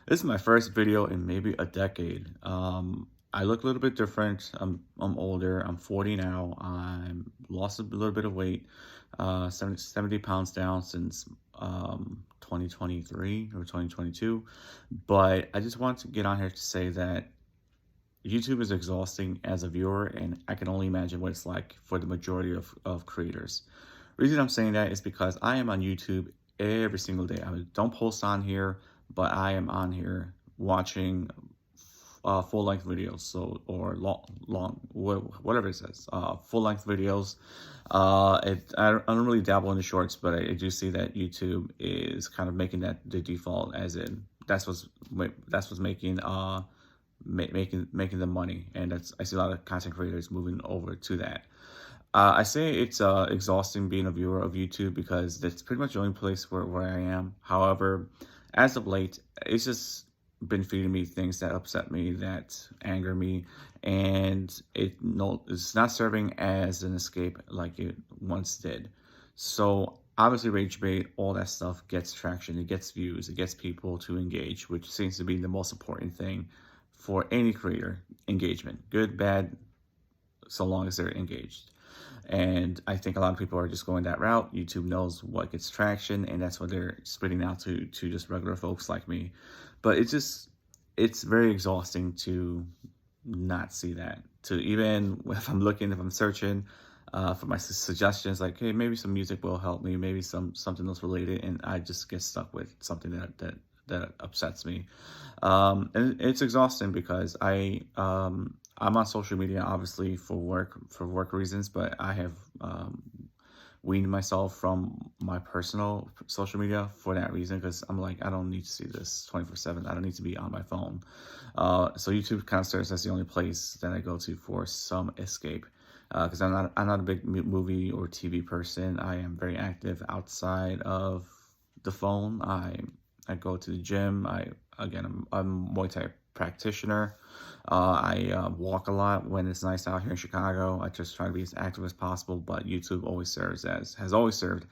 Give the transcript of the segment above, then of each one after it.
This is my first video in maybe a decade. I look a little bit different. I'm older. I'm 40 now. I'm lost a little bit of weight, 70 pounds down since 2023 or 2022. But I just want to get on here to say that YouTube is exhausting as a viewer, and I can only imagine what it's like for the majority of creators. Reason I'm saying that is because I am on YouTube every single day. I don't post on here, but I am on here watching full-length videos, so or whatever it says, full-length videos. I don't really dabble in the shorts, but I do see that YouTube is kind of making that the default, as in that's what's making making the money, and I see a lot of content creators moving over to that. I say it's exhausting being a viewer of YouTube because that's pretty much the only place where I am. However, as of late, it's just been feeding me things that upset me, that anger me, and it's not serving as an escape like it once did. So obviously, rage bait, all that stuff gets traction, it gets views, it gets people to engage, which seems to be the most important thing for any creator. Engagement, good, bad, so long as they're engaged. And I think a lot of people are just going that route. YouTube knows what gets traction, and that's what they're spitting out to just regular folks like me. But it's very exhausting to not see that. To even if I'm searching for my suggestions, like, hey, maybe some music will help me, maybe something else related, and I just get stuck with something that upsets me. And it's exhausting because I'm on social media obviously for work reasons, but I have weaned myself from my personal social media for that reason, because I'm like, I don't need to see this 24/7. I don't need to be on my phone. So YouTube kind of serves as the only place that I go to for some escape. Because I'm not a big movie or TV person. I am very active outside of the phone. I go to the gym. I'm a Muay Thai practitioner. I walk a lot when it's nice out here in Chicago. I just try to be as active as possible, but YouTube always has always served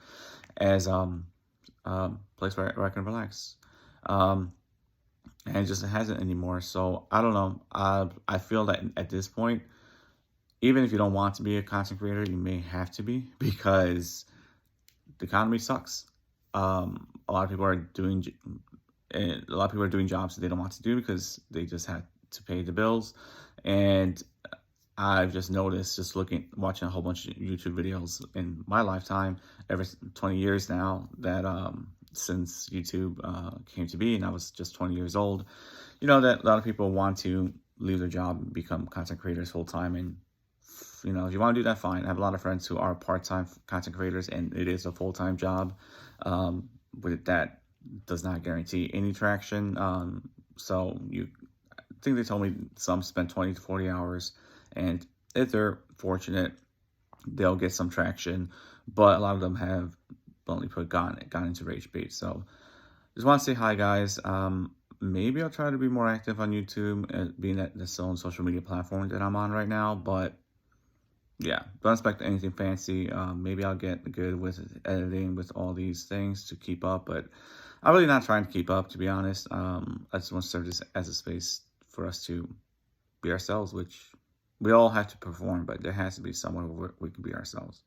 as place where I can relax. And it just hasn't anymore. So I don't know. I feel that at this point, even if you don't want to be a content creator, you may have to be, because the economy sucks. A lot of people are doing jobs that they don't want to do because they just have to pay the bills. And I've just noticed, just watching a whole bunch of YouTube videos in my lifetime, every 20 years now, that since YouTube came to be, and I was just 20 years old, that a lot of people want to leave their job and become content creators full time. And if you want to do that, fine. I have a lot of friends who are part-time content creators, and it is a full-time job. But that does not guarantee any traction. I think they told me some spend 20 to 40 hours, and if they're fortunate, they'll get some traction. But a lot of them have bluntly put gone into rage bait. So just want to say hi, guys. Maybe I'll try to be more active on YouTube, being that the sole social media platform that I'm on right now. But yeah, don't expect anything fancy. Maybe I'll get good with editing with all these things to keep up, but I'm really not trying to keep up, to be honest. I just want to serve this as a space for us to be ourselves, which we all have to perform, but there has to be somewhere where we can be ourselves.